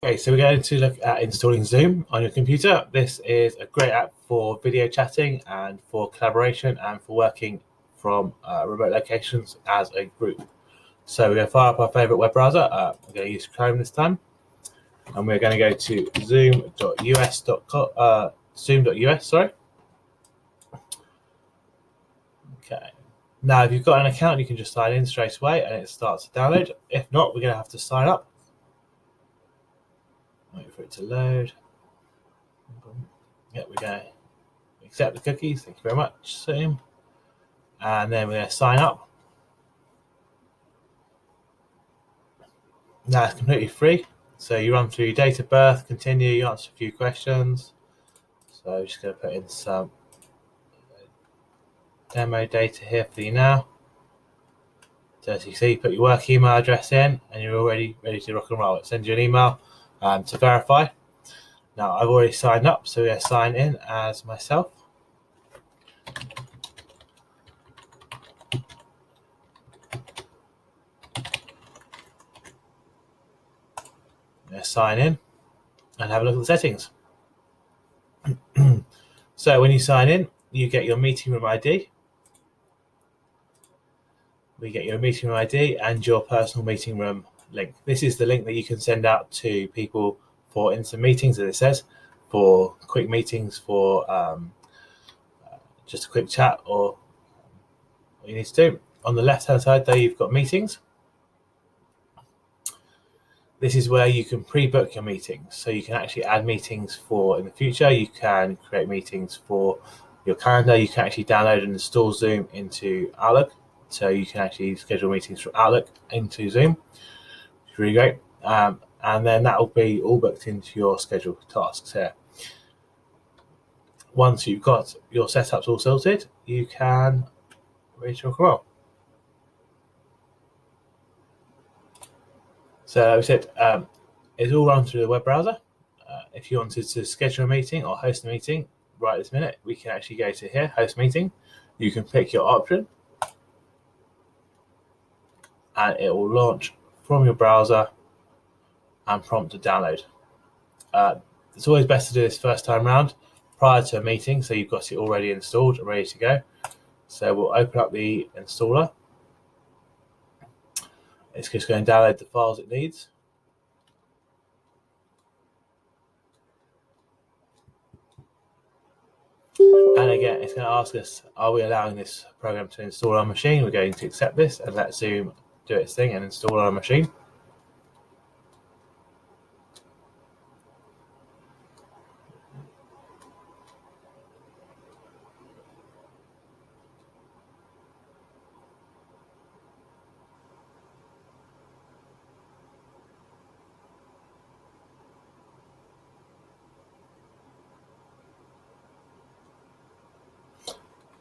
Okay, so we're going to look at installing Zoom on your computer. This is a great app for video chatting and for collaboration and for working from remote locations as a group. So we're going to fire up our favorite web browser. We're going to use Chrome this time. And we're going to go to zoom.us, sorry. Okay. Now, if you've got an account, you can just sign in straight away and it starts to download. If not, we're going to have to sign up. Wait for it to load. Yep, we're going to accept the cookies. Thank you very much, Zoom. And then we're going to sign up. Now it's completely free. So you run through your date of birth, continue, you answer a few questions. So I'm just going to put in some demo data here for you now. So as you see, put your work email address in and you're already ready to rock and roll. It sends you an email to verify. Now I've already signed up, so we're going to sign in as myself. I'm going to sign in and have a look at the settings. So when you sign in, you get your meeting room ID. We get your meeting room ID and your personal meeting room link. This is the link that you can send out to people for instant meetings, as it says, for quick meetings, for just a quick chat, or what you need to do. On the left-hand side there, you've got meetings. This is where you can pre-book your meetings. So you can actually add meetings for in the future. You can create meetings for your calendar. You can actually download and install Zoom into Outlook. So you can actually schedule meetings from Outlook into Zoom. It's really great. And then that will be all booked into your scheduled tasks here. Once you've got your setups all sorted, you can reach rock and roll. So like we said, it's all run through the web browser. If you wanted to schedule a meeting or host a meeting right this minute, we can actually go to here, host meeting. You can pick your option and it will launch from your browser and prompt to download. It's always best to do this first time round prior to a meeting, so you've got it already installed and ready to go. So we'll open up the installer. It's just going to download the files it needs. And again, it's going to ask us, are we allowing this program to install on our machine? We're going to accept this and let Zoom do its thing and install on our machine.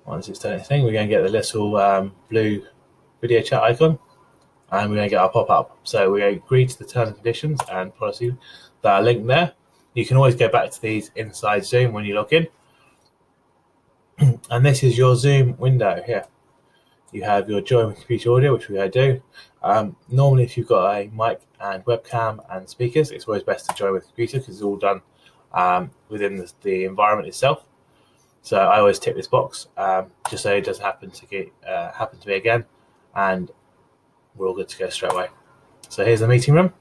Once it's done its thing, we're going to get the little blue video chat icon and we're going to get our pop-up. So we're going to agree to the terms and conditions and policy that are linked there. You can always go back to these inside Zoom when you log in. And this is your Zoom window here. You have your join with computer audio, which we're going to do. Normally, if you've got a mic and webcam and speakers, it's always best to join with computer because it's all done within the environment itself. So I always tick this box just so it doesn't happen to me again, and we're all good to go straight away. So here's the meeting room,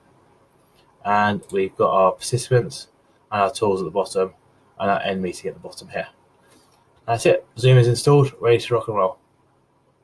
and we've got our participants and our tools at the bottom, and our end meeting at the bottom here. That's it. Zoom is installed, ready to rock and roll.